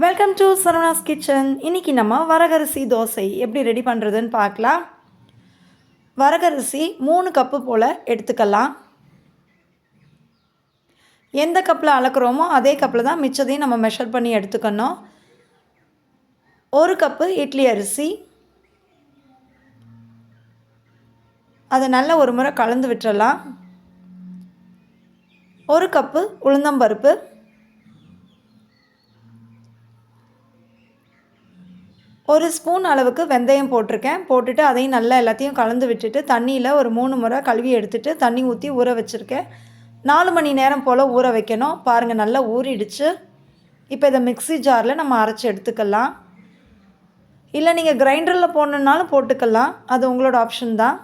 Welcome to Saravanas kitchen. இன்றைக்கி நம்ம வரகரிசி தோசை எப்படி ரெடி பண்ணுறதுன்னு பார்க்கலாம். வரகரிசி 3 கப்பு போல் எடுத்துக்கலாம். எந்த கப்பில் அளக்குறோமோ அதே கப்பில் தான் மிச்சத்தையும் நம்ம மெஷர் பண்ணி எடுத்துக்கணும். 1 கப்பு இட்லி அரிசி, அதை நல்லா ஒரு முறை கலந்து விட்டுறலாம். 1 கப்பு உளுந்தம்பருப்பு, 1 ஸ்பூன் அளவுக்கு வெந்தயம் போட்டிருக்கேன். போட்டுட்டு அதையும் நல்லா எல்லாத்தையும் கலந்து விட்டுட்டு தண்ணியில் ஒரு 3 முறை கழுவி எடுத்துகிட்டு தண்ணி ஊற்றி ஊற வச்சுருக்கேன். 4 மணி நேரம் போல் ஊற வைக்கணும். பாருங்கள், நல்லா ஊறிடுச்சு. இப்போ இதை மிக்ஸி ஜாரில் நம்ம அரைச்சி எடுத்துக்கலாம். இல்லை நீங்கள் கிரைண்டரில் போடணுன்னாலும் போட்டுக்கலாம், அது உங்களோட ஆப்ஷன் தான்.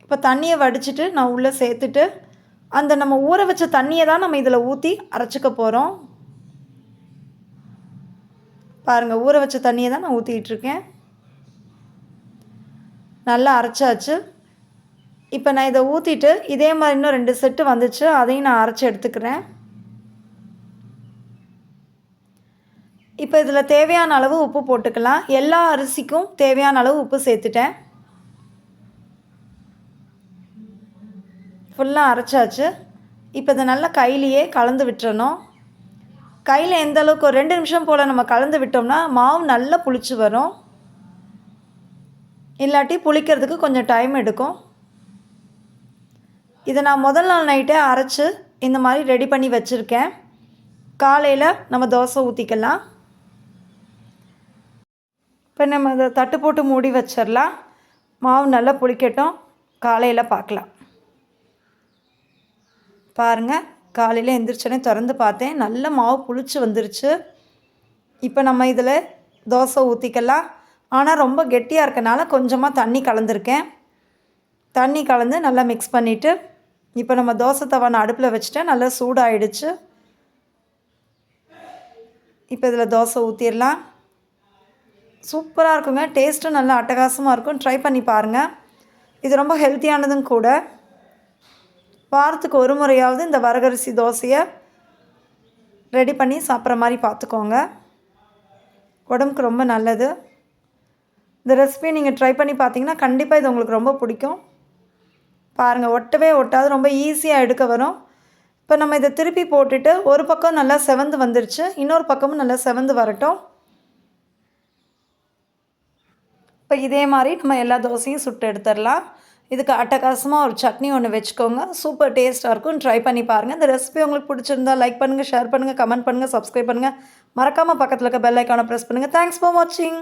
இப்போ தண்ணியை வடிச்சிட்டு நான் உள்ளே சேர்த்துட்டு அந்த நம்ம ஊற வச்ச தண்ணியை தான் நம்ம இதில் ஊற்றி அரைச்சிக்க போகிறோம். பாருங்கள், ஊற வச்ச தண்ணியை தான் நான் ஊற்றிக்கிட்டுருக்கேன். நல்லா அரைச்சாச்சு. இப்போ நான் இதை ஊற்றிட்டு இதே மாதிரி இன்னும் 2 செட்டு வந்துச்சு, அதையும் நான் அரைச்சி எடுத்துக்கிறேன். இப்போ இதில் தேவையான அளவு உப்பு போட்டுக்கலாம். எல்லா அரிசிக்கும் தேவையான அளவு உப்பு சேர்த்துட்டேன். ஃபுல்லாக அரைச்சாச்சு. இப்போ இதை நல்லா கையிலையே கலந்து விட்டுறணும். கையில் எந்த அளவுக்கு ஒரு 2 நிமிஷம் போல் நம்ம கலந்து விட்டோம்னா மாவு நல்லா புளிச்சு வரும். இல்லாட்டி புளிக்கிறதுக்கு கொஞ்சம் டைம் எடுக்கும். இதை நான் முதல் நாள் நைட்டே அரைச்சி இந்த மாதிரி ரெடி பண்ணி வச்சுருக்கேன். காலையில் நம்ம தோசை ஊற்றிக்கலாம். இப்போ நம்ம அதை தட்டு போட்டு மூடி வச்சிடலாம். மாவு நல்லா புளிக்கட்டும், காலையில் பார்க்கலாம். பாருங்கள், காலையில் எந்திரிச்சோடனே திறந்து பார்த்தேன், நல்ல மாவு புளிச்சு வந்துருச்சு. இப்போ நம்ம இதில் தோசை ஊற்றிக்கலாம். ஆனால் ரொம்ப கெட்டியாக இருக்கனால கொஞ்சமாக தண்ணி கலந்துருக்கேன். தண்ணி கலந்து நல்லா மிக்ஸ் பண்ணிவிட்டு இப்போ நம்ம தோசை தவான அடுப்பில் வச்சுட்டேன். நல்லா சூடாகிடுச்சு. இப்போ இதில் தோசை ஊற்றிடலாம். சூப்பராக இருக்குங்க. டேஸ்ட்டும் நல்லா அட்டகாசமாக இருக்கும். ட்ரை பண்ணி பாருங்கள். இது ரொம்ப ஹெல்த்தியானதும் கூட. வாரத்துக்கு ஒரு முறையாவது இந்த வரகரிசி தோசையை ரெடி பண்ணி சாப்பிட்ற மாதிரி பார்த்துக்கோங்க. உடம்புக்கு ரொம்ப நல்லது. இந்த ரெசிபியை நீங்கள் ட்ரை பண்ணி பார்த்தீங்கன்னா கண்டிப்பாக இது உங்களுக்கு ரொம்ப பிடிக்கும். பாருங்கள், ஒட்டவே ஒட்டாது, ரொம்ப ஈஸியாக எடுக்க வரும். இப்போ நம்ம இதை திருப்பி போட்டுட்டு ஒரு பக்கம் நல்லா செவந்து வந்துருச்சு, இன்னொரு பக்கமும் நல்லா செவந்து வரட்டும். இப்போ இதே மாதிரி நம்ம எல்லா தோசையும் சுட்டு எடுத்துடலாம். இதுக்கு அட்டகாசமாக ஒரு சட்னி ஒன்று வச்சுக்கோங்க. சூப்பர் டேஸ்ட்டாக இருக்கும். ட்ரை பண்ணி பாருங்கள். இந்த ரெசிபி உங்களுக்கு பிடிச்சிருந்தா லைக் பண்ணுங்கள், ஷேர் பண்ணுங்கள், கமெண்ட் பண்ணுங்கள், சப்ஸ்கிரைப் பண்ணுங்கள். மறக்காமல் பக்கத்தில் இருக்க பெல் ஐக்கானை ப்ரெஸ் பண்ணுங்கள். தேங்க்ஸ் ஃபார் வாட்சிங்.